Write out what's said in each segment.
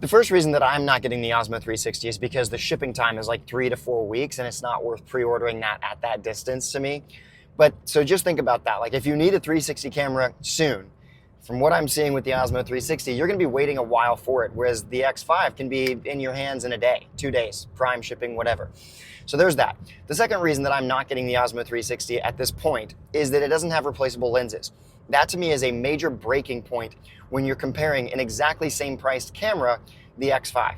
The first reason that I'm not getting the Osmo 360 is because the shipping time is like 3 to 4 weeks, and it's not worth pre-ordering that at that distance to me. But so just think about that. Like if you need a 360 camera soon, from what I'm seeing with the Osmo 360, you're going to be waiting a while for it, whereas the X5 can be in your hands in a day, 2 days, prime shipping, whatever. So there's that. The second reason that I'm not getting the Osmo 360 at this point is that it doesn't have replaceable lenses. That to me is a major breaking point when you're comparing an exactly same priced camera, the X5.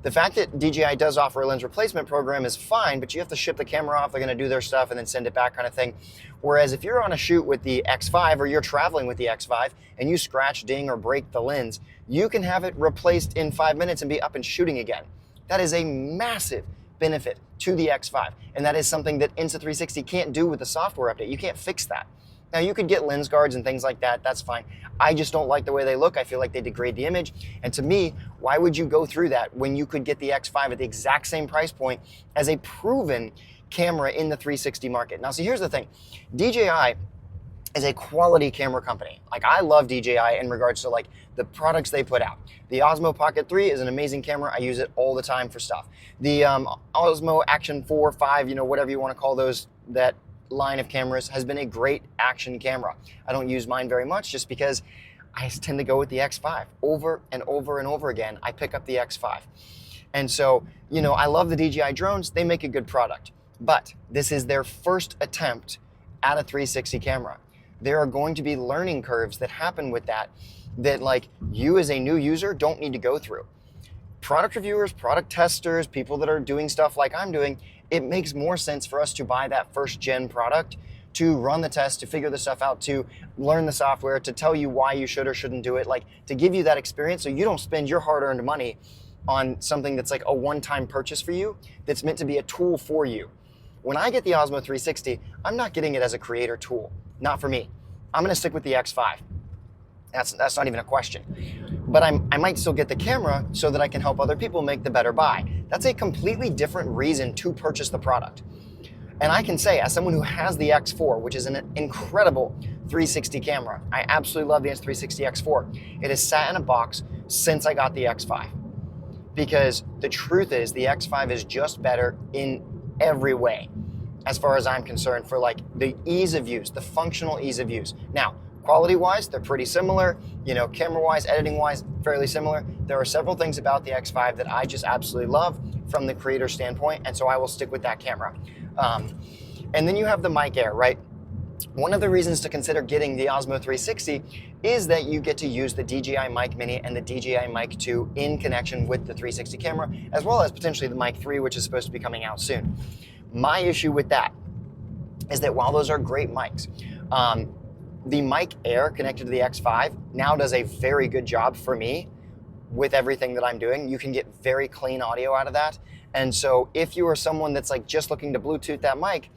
The fact that DJI does offer a lens replacement program is fine, but you have to ship the camera off, they're gonna do their stuff and then send it back kind of thing. Whereas if you're on a shoot with the X5 or you're traveling with the X5 and you scratch, ding, or break the lens, you can have it replaced in 5 minutes and be up and shooting again. That is a massive benefit to the X5. And that is something that Insta360 can't do with the software update. You can't fix that. Now you could get lens guards and things like that, that's fine. I just don't like the way they look. I feel like they degrade the image. And to me, why would you go through that when you could get the X5 at the exact same price point as a proven camera in the 360 market? Now, see, here's the thing. DJI is a quality camera company. Like I love DJI in regards to like the products they put out. The Osmo Pocket 3 is an amazing camera. I use it all the time for stuff. The Osmo Action 4, 5, whatever you want to call those, that line of cameras has been a great action camera. I don't use mine very much just because I tend to go with the X5 over and over and over again. I pick up the X5. And so, I love the DJI drones. They make a good product, but this is their first attempt at a 360 camera. There are going to be learning curves that happen with that like you as a new user don't need to go through. Product reviewers, product testers, people that are doing stuff like I'm doing, it makes more sense for us to buy that first gen product, to run the test, to figure the stuff out, to learn the software, to tell you why you should or shouldn't do it, like to give you that experience so you don't spend your hard-earned money on something that's like a one-time purchase for you, that's meant to be a tool for you. When I get the Osmo 360, I'm not getting it as a creator tool, not for me. I'm gonna stick with the X5. That's not even a question. But I might still get the camera so that I can help other people make the better buy. That's a completely different reason to purchase the product. And I can say, as someone who has the X4, which is an incredible 360 camera, I absolutely love the Insta360 X4. It has sat in a box since I got the X5. Because the truth is, the X5 is just better in every way, as far as I'm concerned, for like the ease of use, the functional ease of use. Now, quality-wise, they're pretty similar. Camera-wise, editing-wise, fairly similar. There are several things about the X5 that I just absolutely love from the creator standpoint, and so I will stick with that camera. And then you have the Mic Air, right? One of the reasons to consider getting the Osmo 360 is that you get to use the DJI Mic Mini and the DJI Mic 2 in connection with the 360 camera, as well as potentially the Mic 3, which is supposed to be coming out soon. My issue with that is that while those are great mics, the Mic Air connected to the X5 now does a very good job for me with everything that I'm doing. You can get very clean audio out of that. And so if you are someone that's like just looking to Bluetooth that mic,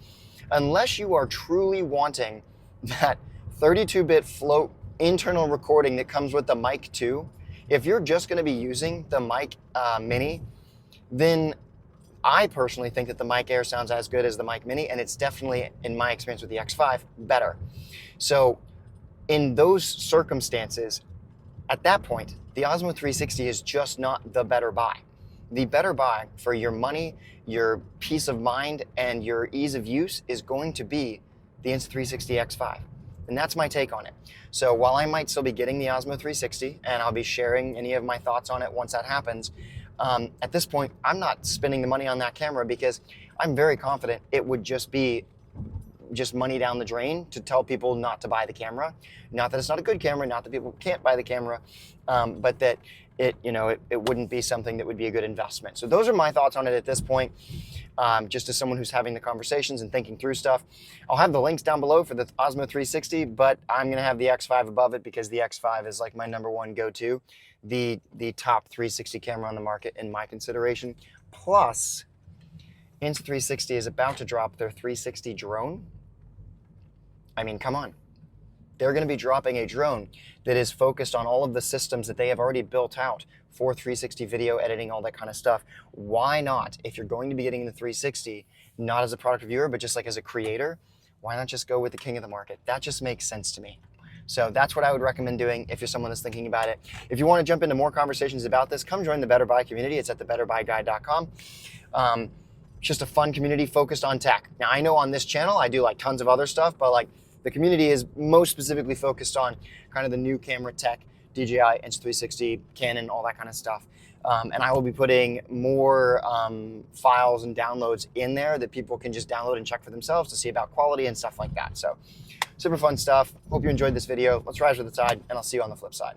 unless you are truly wanting that 32-bit float internal recording that comes with the Mic 2, if you're just gonna be using the Mic Mini, then I personally think that the Mic Air sounds as good as the Mic Mini, and it's definitely, in my experience with the X5, better. So in those circumstances, at that point, the Osmo 360 is just not the better buy. The better buy for your money, your peace of mind, and your ease of use is going to be the Insta360 X5. And that's my take on it. So while I might still be getting the Osmo 360, and I'll be sharing any of my thoughts on it once that happens, at this point, I'm not spending the money on that camera because I'm very confident it would just be money down the drain to tell people not to buy the camera. Not that it's not a good camera, not that people can't buy the camera, but that it wouldn't be something that would be a good investment. So those are my thoughts on it at this point, just as someone who's having the conversations and thinking through stuff. I'll have the links down below for the Osmo 360, but I'm gonna have the X5 above it because the X5 is like my number one go-to, the top 360 camera on the market in my consideration. Plus, Insta360 is about to drop their 360 drone. I mean, come on. They're going to be dropping a drone that is focused on all of the systems that they have already built out for 360 video editing, all that kind of stuff. Why not, if you're going to be getting the 360, not as a product reviewer, but just like as a creator, why not just go with the king of the market? That just makes sense to me. So that's what I would recommend doing if you're someone that's thinking about it. If you want to jump into more conversations about this, come join the Better Buy community. It's at thebetterbuyguy.com. Just a fun community focused on tech. Now, I know on this channel, I do like tons of other stuff, but like the community is most specifically focused on kind of the new camera tech, DJI, Insta360, Canon, all that kind of stuff. And I will be putting more files and downloads in there that people can just download and check for themselves to see about quality and stuff like that. So super fun stuff. Hope you enjoyed this video. Let's rise with the tide, and I'll see you on the flip side.